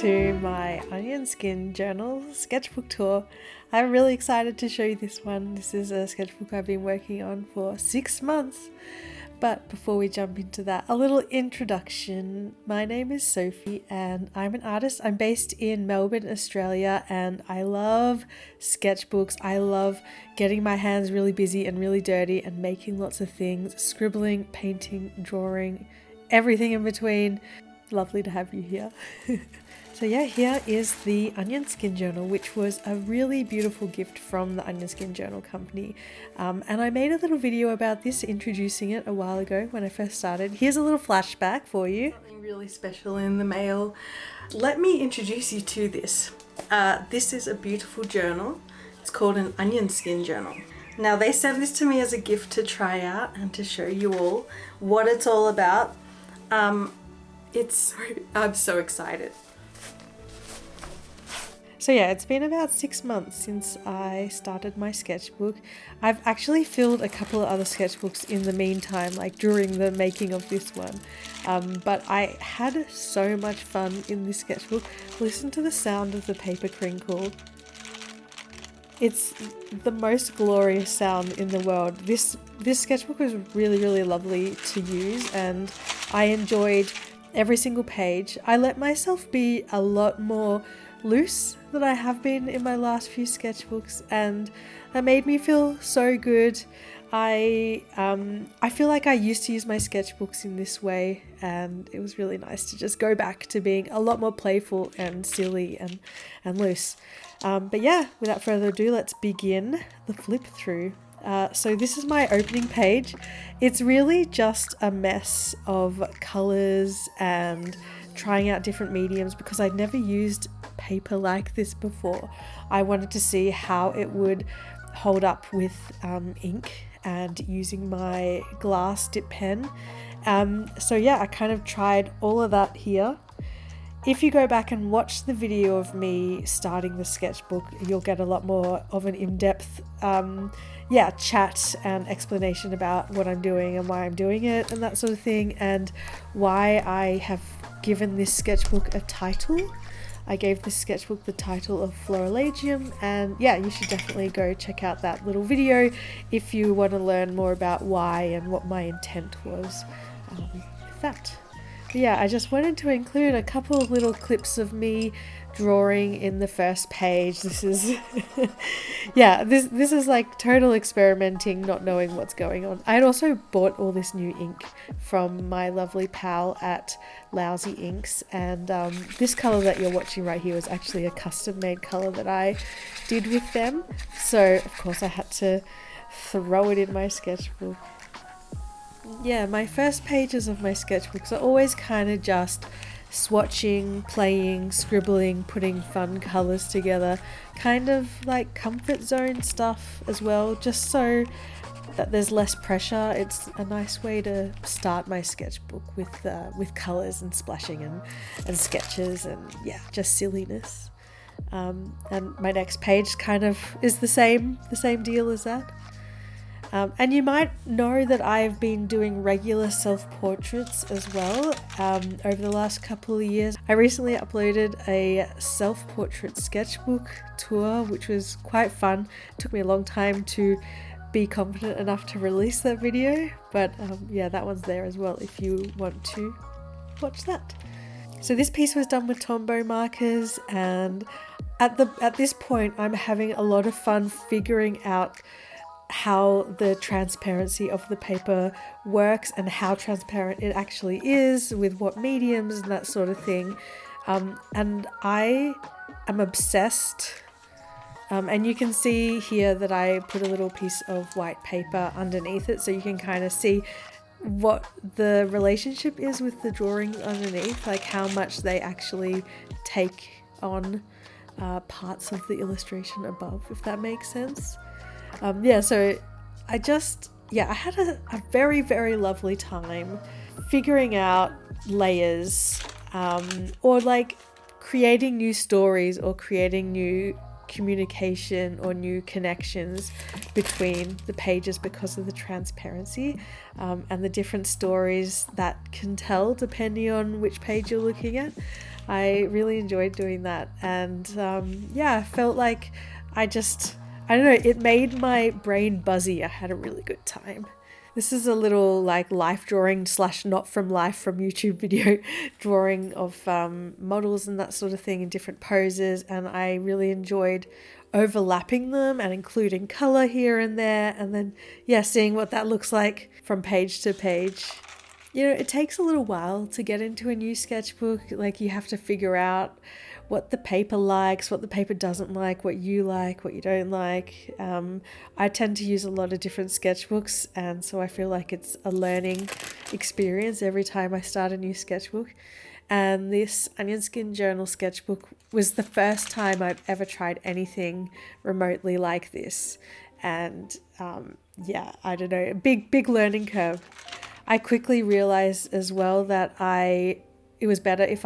to my onion skin journal sketchbook tour. I'm really excited to show you this one. This is a sketchbook I've been working on for 6 months. But before we jump into that, a little introduction. My name is Sophie and I'm an artist. I'm based in Melbourne, Australia, and I love sketchbooks. I love getting my hands really busy and really dirty and making lots of things, scribbling, painting, drawing, everything in between. Lovely to have you here. So yeah, here is the Onion Skin Journal, which was a really beautiful gift from the Onion Skin Journal company. And I made a little video about this, introducing it a while ago when I first started. Here's a little flashback for you. Something really special in the mail. Let me introduce you to this. This is a beautiful journal. It's called an Onion Skin Journal. Now they sent this to me as a gift to try out and to show you all what it's all about. I'm so excited. So yeah, it's been about 6 months since I started my sketchbook. I've actually filled a couple of other sketchbooks in the meantime, like during the making of this one. But I had so much fun in this sketchbook. Listen to the sound of the paper crinkle. It's the most glorious sound in the world. This sketchbook was really, really lovely to use and I enjoyed every single page. I let myself be a lot more loose than I have been in my last few sketchbooks, and that made me feel so good. I feel like I used to use my sketchbooks in this way, and it was really nice to just go back to being a lot more playful and silly and loose. But yeah, without further ado, let's begin the flip through. So this is my opening page. It's really just a mess of colors and trying out different mediums because I'd never used paper like this before. I wanted to see how it would hold up with ink and using my glass dip pen. So yeah, I kind of tried all of that here. If you go back and watch the video of me starting the sketchbook, you'll get a lot more of an in-depth chat and explanation about what I'm doing and why I'm doing it and that sort of thing, and why I have given this sketchbook a title. I gave this sketchbook the title of Florilegium, and yeah, you should definitely go check out that little video if you want to learn more about why and what my intent was with that. But yeah, I just wanted to include a couple of little clips of me drawing in the first page. This is this is like total experimenting, not knowing what's going on. I had also bought all this new ink from my lovely pal at Lousy Inks, and this color that you're watching right here was actually a custom made color that I did with them, so of course I had to throw it in my sketchbook. Yeah, my first pages of my sketchbooks are always kind of just swatching, playing, scribbling, putting fun colors together, kind of like comfort zone stuff as well, just so that there's less pressure. It's a nice way to start my sketchbook with colors and splashing and sketches and yeah, just silliness. And my next page kind of is the same deal as that. And you might know that I've been doing regular self-portraits as well over the last couple of years. I recently uploaded a self-portrait sketchbook tour, which was quite fun. It took me a long time to be confident enough to release that video, but yeah, that one's there as well if you want to watch that. So this piece was done with Tombow markers, and at this point I'm having a lot of fun figuring out how the transparency of the paper works and how transparent it actually is with what mediums and that sort of thing. And I am obsessed. And you can see here that I put a little piece of white paper underneath it, so you can kind of see what the relationship is with the drawings underneath, like how much they actually take on parts of the illustration above, if that makes sense. So I had a very, very lovely time figuring out layers, or like creating new stories or creating new communication or new connections between the pages because of the transparency, and the different stories that can tell depending on which page you're looking at. I really enjoyed doing that, and yeah, I felt like I don't know, it made my brain buzzy. I had a really good time. This is a little like life drawing slash not from life from YouTube video drawing of models and that sort of thing in different poses, and I really enjoyed overlapping them and including color here and there, and then yeah, seeing what that looks like from page to page. You know, it takes a little while to get into a new sketchbook. Like, you have to figure out what the paper likes, what the paper doesn't like, what you like, what you don't like. I tend to use a lot of different sketchbooks, and so I feel like it's a learning experience every time I start a new sketchbook. And this Onion Skin Journal sketchbook was the first time I've ever tried anything remotely like this. And yeah, I don't know, big learning curve. I quickly realized as well that it was better if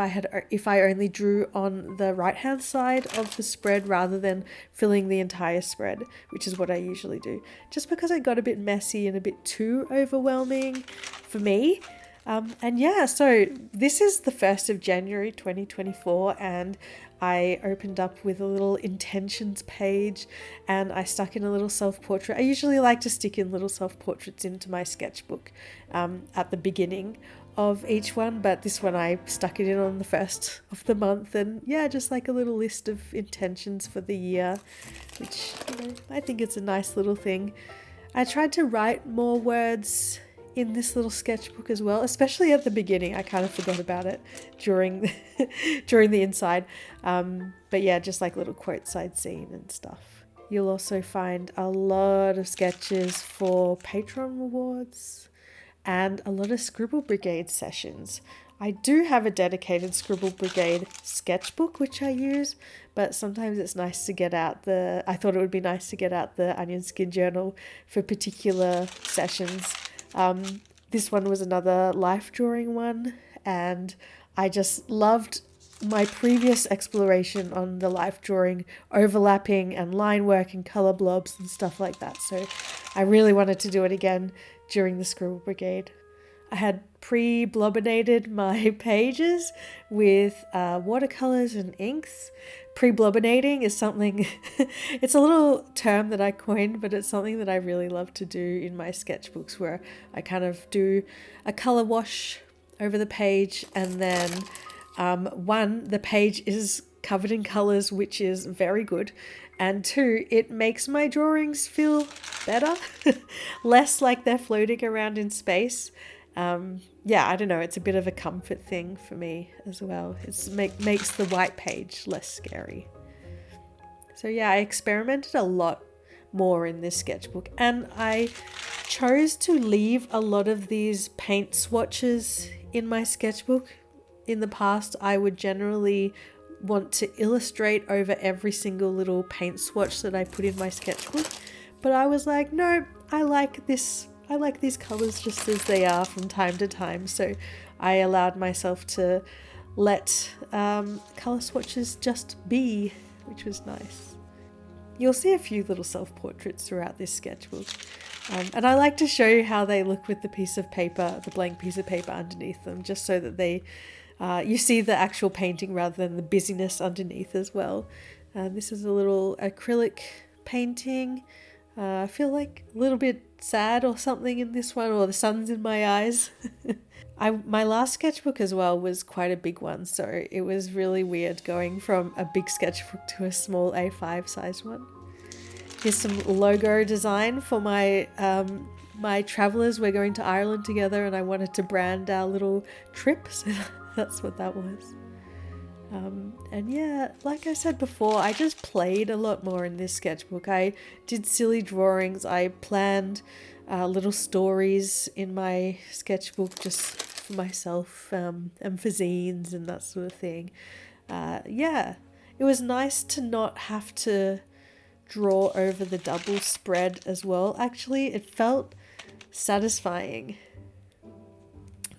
I only drew on the right hand side of the spread rather than filling the entire spread, which is what I usually do, just because it got a bit messy and a bit too overwhelming for me. And yeah, so this is the 1st of January 2024, and I opened up with a little intentions page, and I stuck in a little self-portrait. I usually like to stick in little self-portraits into my sketchbook at the beginning of each one, but this one I stuck it in on the 1st of the month, and yeah, just like a little list of intentions for the year, which, you know, I think it's a nice little thing. I tried to write more words in this little sketchbook as well, especially at the beginning. I kind of forgot about it during the inside, but yeah, just like little quotes I'd seen and stuff. You'll also find a lot of sketches for Patreon rewards and a lot of Scribble Brigade sessions. I do have a dedicated Scribble Brigade sketchbook which I use, but sometimes it's nice to get out I thought it would be nice to get out the Onion Skin Journal for particular sessions. This one was another life drawing one, and I just loved my previous exploration on the life drawing overlapping and line work and color blobs and stuff like that, so I really wanted to do it again during the Scribble Brigade. I had pre-blobbinated my pages with watercolors and inks. Pre-blobbinating is something, it's a little term that I coined, but it's something that I really love to do in my sketchbooks, where I kind of do a color wash over the page, and then the page is covered in colors, which is very good, and 2, it makes my drawings feel better, less like they're floating around in space. Yeah, I don't know, it's a bit of a comfort thing for me as well. It makes the white page less scary. So yeah, I experimented a lot more in this sketchbook, and I chose to leave a lot of these paint swatches in my sketchbook. In the past, I would generally want to illustrate over every single little paint swatch that I put in my sketchbook, but I was like, no, I like these colors just as they are from time to time, so I allowed myself to let color swatches just be, which was nice. You'll see a few little self-portraits throughout this sketchbook, and I like to show you how they look with the piece of paper, the blank piece of paper underneath them, just so that you see the actual painting rather than the busyness underneath as well. This is a little acrylic painting. I feel like a little bit sad or something in this one, or the sun's in my eyes. My last sketchbook as well was quite a big one, so it was really weird going from a big sketchbook to a small A5 size one. Here's some logo design for my travellers. We're going to Ireland together, and I wanted to brand our little trip, so that's what that was. And yeah, like I said before, I just played a lot more in this sketchbook. I did silly drawings. I planned little stories in my sketchbook just for myself, and for zines and that sort of thing. Yeah, it was nice to not have to draw over the double spread as well. Actually, it felt satisfying.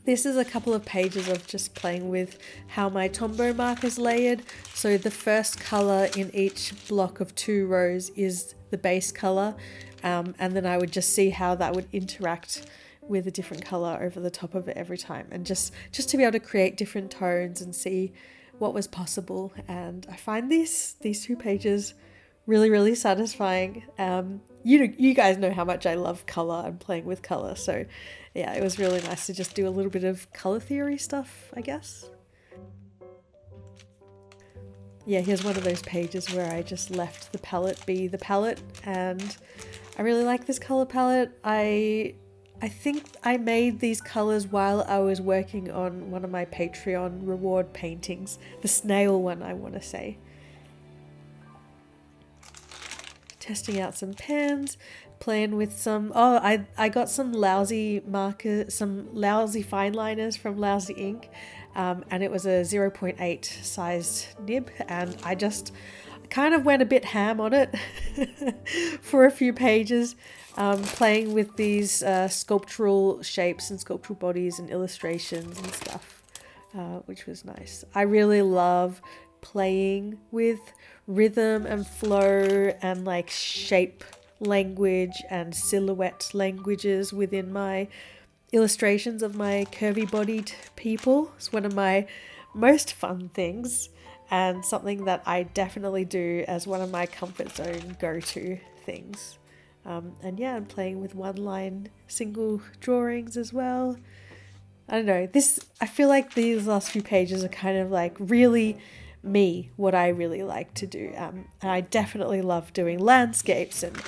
This is a couple of pages of just playing with how my Tombow markers layered. So the first color in each block of 2 rows is the base color, and then I would just see how that would interact with a different color over the top of it every time, and just to be able to create different tones and see what was possible, and I find these 2 pages really satisfying. You guys know how much I love color and playing with color, so yeah, it was really nice to just do a little bit of color theory stuff, I guess. Yeah, here's one of those pages where I just left the palette be the palette, and I really like this color palette. I think I made these colors while I was working on one of my Patreon reward paintings, the snail one, I want to say. Testing out some pens, playing with some, I got some lousy markers, some lousy fine liners from Lousy Ink, and it was a 0.8 sized nib, and I just kind of went a bit ham on it for a few pages, playing with these sculptural shapes and sculptural bodies and illustrations and stuff, which was nice. I really love playing with rhythm and flow and like shape language and silhouette languages within my illustrations of my curvy bodied people. It's one of my most fun things, and something that I definitely do as one of my comfort zone go-to things. And yeah, I'm playing with one line single drawings as well. I don't know, I feel like these last few pages are kind of like really me, what I really like to do. And I definitely love doing landscapes and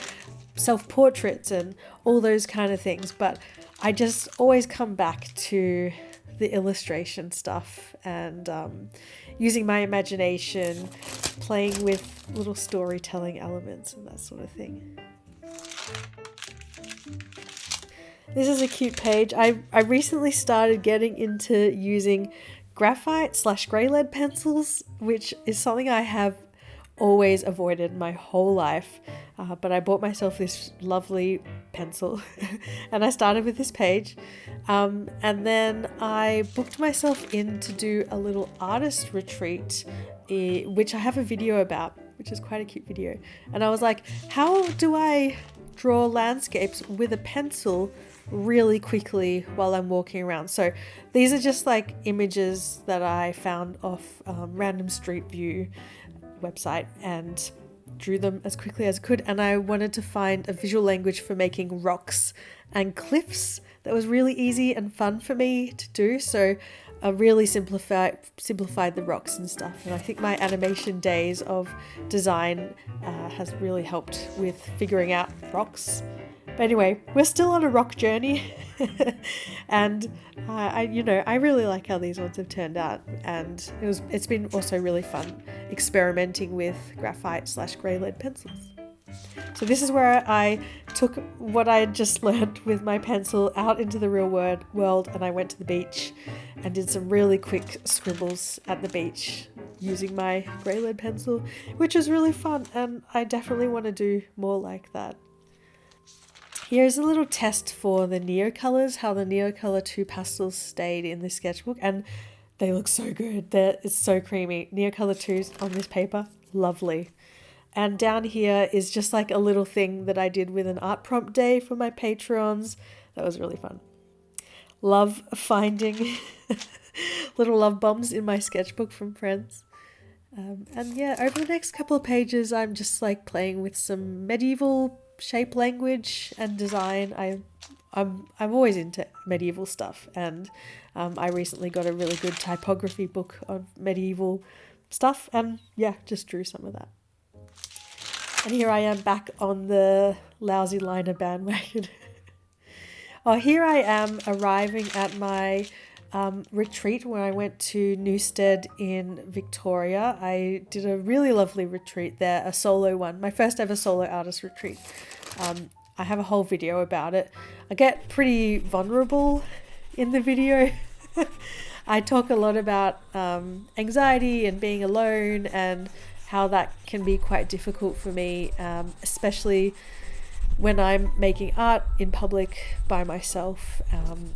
self-portraits and all those kind of things, but I just always come back to the illustration stuff and using my imagination, playing with little storytelling elements and that sort of thing. This is a cute page. I recently started getting into using graphite / grey lead pencils, which is something I have always avoided my whole life, but I bought myself this lovely pencil and I started with this page, and then I booked myself in to do a little artist retreat, which I have a video about, which is quite a cute video, and I was like, how do I draw landscapes with a pencil really quickly while I'm walking around? So these are just like images that I found off Random Street View website and drew them as quickly as I could, and I wanted to find a visual language for making rocks and cliffs that was really easy and fun for me to do, so I really simplified the rocks and stuff, and I think my animation days of design has really helped with figuring out rocks. But anyway, we're still on a rock journey and I really like how these ones have turned out, and it's been also really fun experimenting with graphite / grey lead pencils. So this is where I took what I had just learned with my pencil out into the real world, and I went to the beach and did some really quick scribbles at the beach using my grey lead pencil, which was really fun, and I definitely want to do more like that. Here's a little test for the Neocolors, how the Neocolor 2 pastels stayed in this sketchbook, and they look so good. It's so creamy. Neocolor 2s on this paper, lovely. And down here is just like a little thing that I did with an art prompt day for my patrons. That was really fun. Love finding little love bombs in my sketchbook from friends. And yeah, over the next couple of pages, I'm just like playing with some medieval shape language and design. I'm always into medieval stuff, and I recently got a really good typography book on medieval stuff, and yeah, just drew some of that. And here I am back on the lousy liner bandwagon. Here I am arriving at my retreat where I went to Newstead in Victoria. I did a really lovely retreat there, a solo one, my first ever solo artist retreat. I have a whole video about it. I get pretty vulnerable in the video. I talk a lot about anxiety and being alone and how that can be quite difficult for me, especially when I'm making art in public by myself,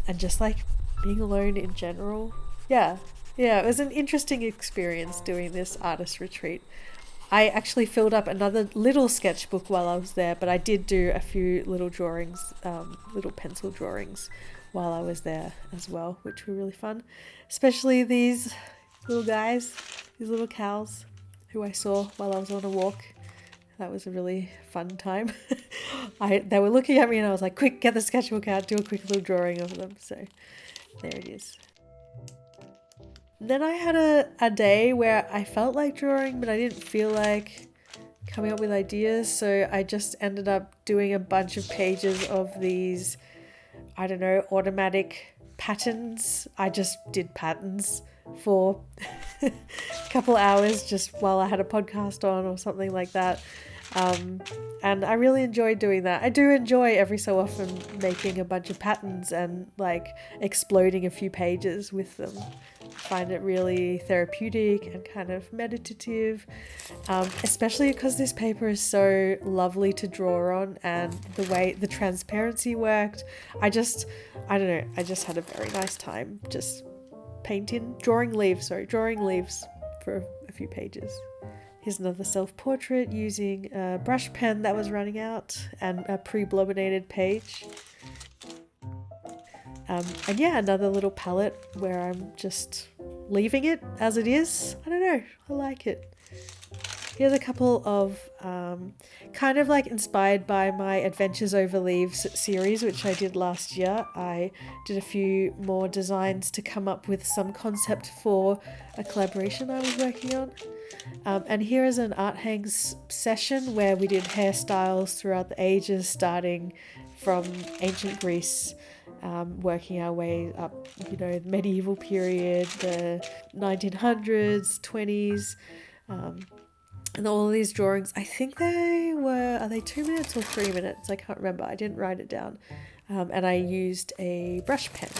and just like being alone in general. Yeah, it was an interesting experience doing this artist retreat. I actually filled up another little sketchbook while I was there, but I did do a few little drawings, little pencil drawings while I was there as well, which were really fun. Especially these little guys. these little cows who I saw while I was on a walk. That was a really fun time. They were looking at me and I was like, quick, get the sketchbook out, do a quick little drawing of them. So there it is. Then I had a day where I felt like drawing, but I didn't feel like coming up with ideas. So I just ended up doing a bunch of pages of these, I don't know, automatic patterns. I just did patterns for a couple hours just while I had a podcast on or something like that. And I really enjoyed doing that. I do enjoy every so often making a bunch of patterns and like exploding a few pages with them. I find it really therapeutic and kind of meditative, especially because this paper is so lovely to draw on, and the way the transparency worked. I don't know, I just had a very nice time just drawing leaves for a few pages. Here's another self-portrait using a brush pen that was running out and a pre-blominated page. And yeah, another little palette where I'm just leaving it as it is. I don't know, I like it. Here's a couple of kind of like inspired by my Adventures Over Leaves series, which I did last year. I did a few more designs to come up with some concept for a collaboration I was working on. And here is an art hangs session where we did hairstyles throughout the ages, starting from ancient Greece, working our way up, you know, the medieval period, the 1900s, 20s, and all of these drawings. I think are they 2 minutes or 3 minutes? I can't remember. I didn't write it down. And I used a brush pen.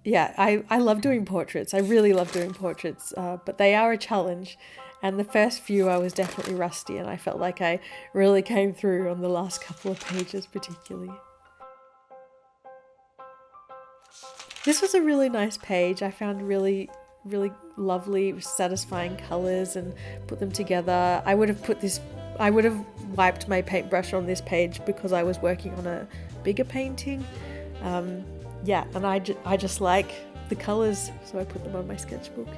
Yeah, I love doing portraits. I really love doing portraits, but they are a challenge. And the first few I was definitely rusty, and I felt like I really came through on the last couple of pages particularly. This was a really nice page. I found really lovely, satisfying colours and put them together. I would have wiped my paintbrush on this page because I was working on a bigger painting. Yeah, and I just like the colours, so I put them on my sketchbook.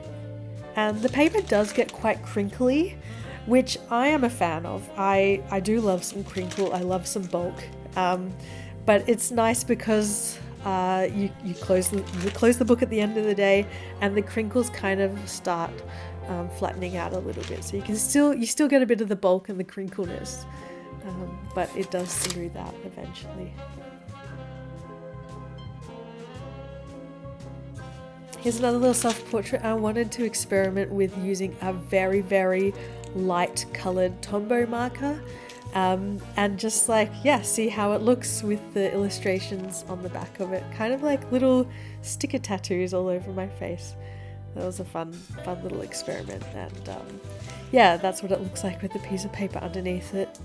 And the paper does get quite crinkly, which I am a fan of. I do love some crinkle, I love some bulk, but it's nice because you close the book at the end of the day and the crinkles kind of start flattening out a little bit, so you still get a bit of the bulk and the crinkleness, but it does smooth out eventually. Here's another little self-portrait. I wanted to experiment with using a very, very light coloured Tombow marker, and just see how it looks with the illustrations on the back of it. Kind of like little sticker tattoos all over my face. That was a fun little experiment, and yeah, that's what it looks like with the piece of paper underneath it.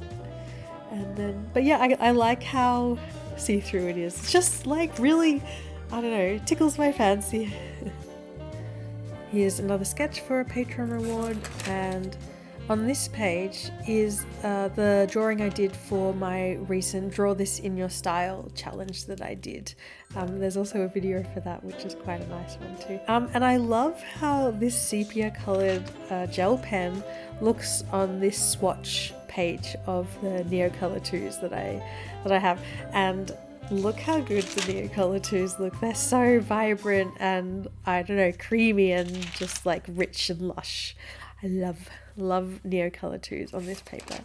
And then, but yeah, I like how see-through it is. It's just like really, I don't know, tickles my fancy. Here's another sketch for a Patreon reward, and on this page is the drawing I did for my recent Draw This in Your Style challenge that I did. There's also a video for that, which is quite a nice one too. And I love how this sepia coloured gel pen looks on this swatch page of the Neocolor 2s that I have, and look how good the Neocolor 2s look. They're so vibrant and, I don't know, creamy and just like rich and lush. I love Neocolor 2s on this paper.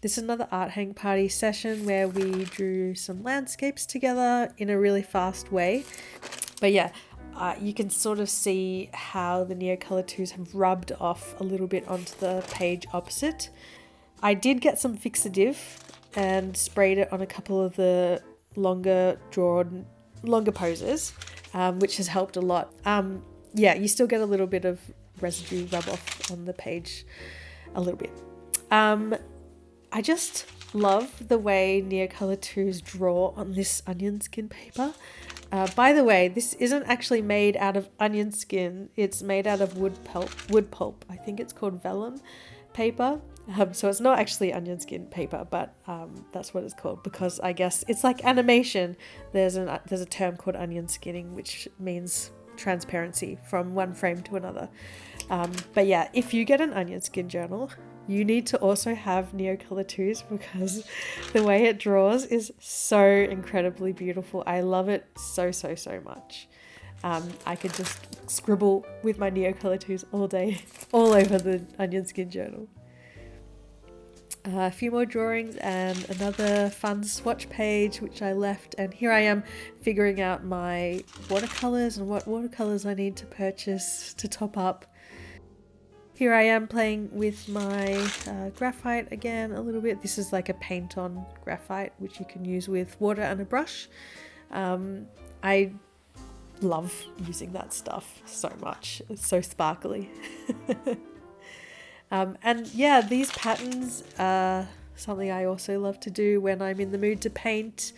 This is another art hang party session where we drew some landscapes together in a really fast way. But yeah, you can sort of see how the Neocolor 2s have rubbed off a little bit onto the page opposite. I did get some fixative and sprayed it on a couple of the longer poses, which has helped a lot. Yeah, you still get a little bit of residue rub off on the page a little bit. I just love the way Neocolor 2s draw on this onion skin paper. By the way, this isn't actually made out of onion skin, it's made out of wood pulp. I think it's called vellum paper. So it's not actually onion skin paper, but that's what it's called because I guess it's like animation. There's a term called onion skinning, which means transparency from one frame to another. But yeah, if you get an onion skin journal, you need to also have Neocolor twos, because the way it draws is so incredibly beautiful. I love it so much. I could just scribble with my Neocolor twos all day, all over the onion skin journal. A few more drawings and another fun swatch page which I left, and here I am figuring out my watercolors and what watercolors I need to purchase to top up. Here I am playing with my graphite again a little bit. This is like a paint on graphite which you can use with water and a brush. I love using that stuff so much. It's so sparkly. And yeah, these patterns are something I also love to do when I'm in the mood to paint,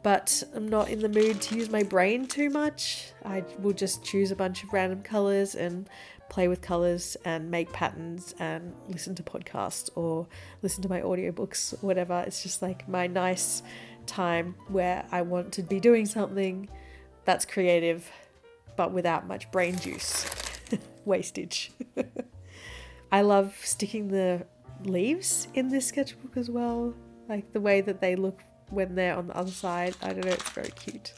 but I'm not in the mood to use my brain too much. I will just choose a bunch of random colors and play with colors and make patterns and listen to podcasts or listen to my audiobooks or whatever. It's just like my nice time where I want to be doing something that's creative but without much brain juice. Wastage. I love sticking the leaves in this sketchbook as well, like the way that they look when they're on the other side. I don't know, it's very cute.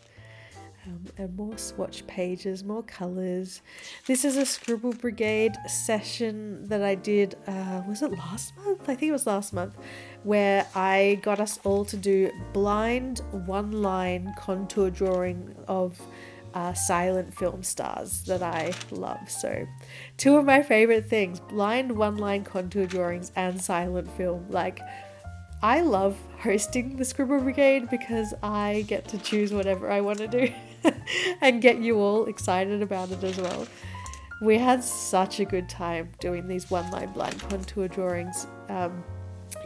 And more swatch pages, more colours. This is a Scribble Brigade session that I did, was it last month? I think it was last month, where I got us all to do blind one-line contour drawing of silent film stars that I love. So two of my favorite things, blind one-line contour drawings and silent film. Like, I love hosting the Scribble Brigade because I get to choose whatever I want to do and get you all excited about it as well. We had such a good time doing these one-line blind contour drawings.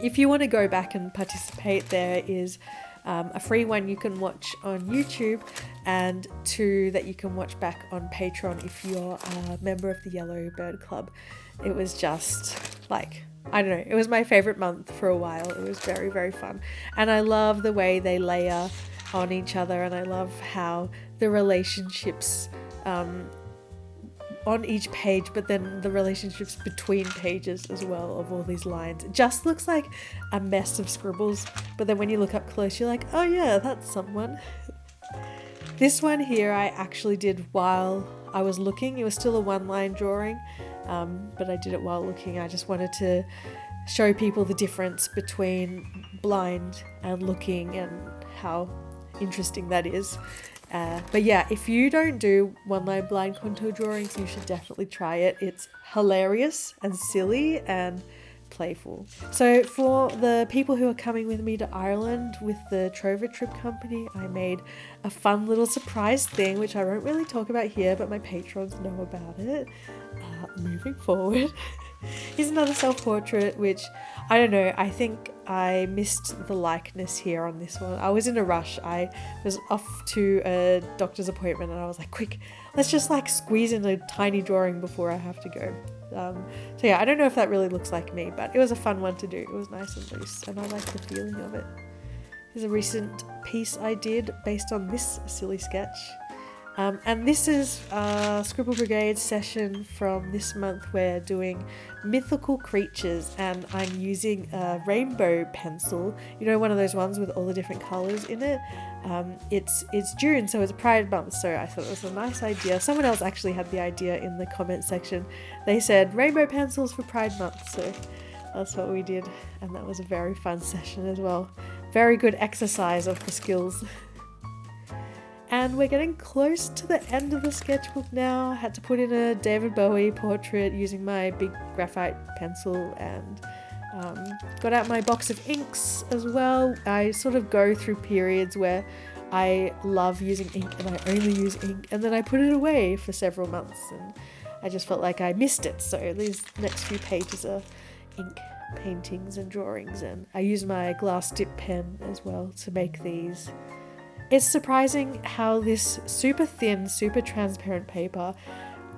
If you want to go back and participate, there is a free one you can watch on YouTube, and two that you can watch back on Patreon if you're a member of the Yellow Bird Club. It was just like, I don't know, it was my favorite month for a while. It was very fun, and I love the way they layer on each other, and I love how the relationships on each page, but then the relationships between pages as well of all these lines. It just looks like a mess of scribbles, but then when you look up close, you're like, oh yeah, that's someone. This one here I actually did while I was looking. It was still a one-line drawing, but I did it while looking. I just wanted to show people the difference between blind and looking and how interesting that is. But yeah, if you don't do one-line blind contour drawings, you should definitely try it. It's hilarious and silly and playful. So for the people who are coming with me to Ireland with the Trover Trip Company, I made a fun little surprise thing, which I won't really talk about here, but my patrons know about it. Moving forward. Here's another self-portrait, which, I don't know, I think I missed the likeness here on this one. I was in a rush. I was off to a doctor's appointment and I was like, quick, let's just like squeeze in a tiny drawing before I have to go. So yeah, I don't know if that really looks like me, but it was a fun one to do. It was nice and loose and I like the feeling of it. Here's a recent piece I did based on this silly sketch. And this is Scribble Brigade session from this month. We're doing mythical creatures and I'm using a rainbow pencil, you know, one of those ones with all the different colours in it. It's June, so it's Pride Month, so I thought it was a nice idea. Someone else actually had the idea in the comment section. They said rainbow pencils for Pride Month, so that's what we did, and that was a very fun session as well. Very good exercise of the skills. And we're getting close to the end of the sketchbook now. I had to put in a David Bowie portrait using my big graphite pencil and got out my box of inks as well. I sort of go through periods where I love using ink and I only use ink, and then I put it away for several months and I just felt like I missed it. So these next few pages are ink paintings and drawings, and I use my glass dip pen as well to make these. It's surprising how this super thin, super transparent paper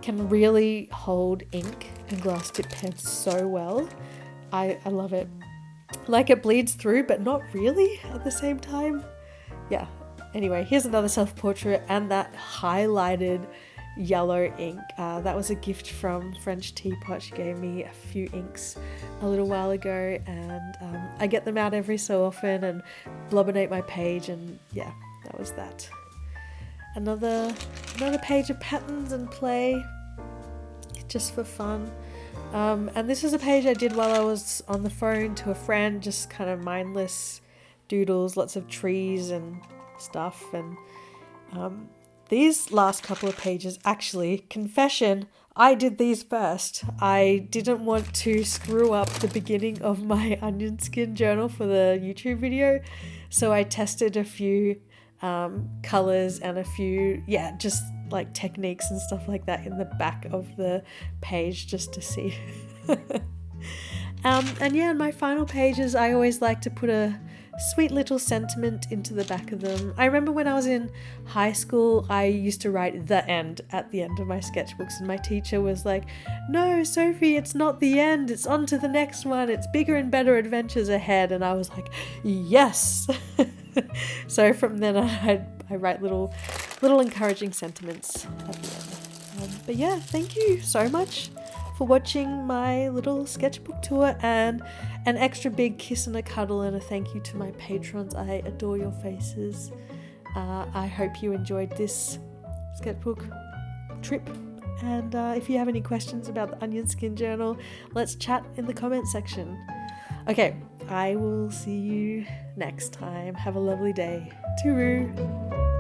can really hold ink and glass tip pens so well. I love it. Like, it bleeds through, but not really at the same time. Yeah. Anyway, here's another self-portrait, and that highlighted yellow ink. That was a gift from French Teapot. She gave me a few inks a little while ago, and I get them out every so often and blobbinate my page, and yeah, that was that. Another page of patterns and play, just for fun. And this is a page I did while I was on the phone to a friend, just kind of mindless doodles, lots of trees and stuff. And these last couple of pages, actually, confession, I did these first. I didn't want to screw up the beginning of my onion skin journal for the YouTube video, so I tested a few colors and a few, just like techniques and stuff like that in the back of the page just to see. And yeah, in my final pages, I always like to put a sweet little sentiment into the back of them. I remember when I was in high school, I used to write the end at the end of my sketchbooks, and my teacher was like, "No, Sophie, it's not the end, it's on to the next one, it's bigger and better adventures ahead." And I was like, yes. So from then I write little encouraging sentiments at the end. But yeah, thank you so much for watching my little sketchbook tour, and an extra big kiss and a cuddle and a thank you to my patrons. I adore your faces. I hope you enjoyed this sketchbook trip, and if you have any questions about the onion skin journal, let's chat in the comment section. Okay, I will see you next time. Have a lovely day. Tooroo!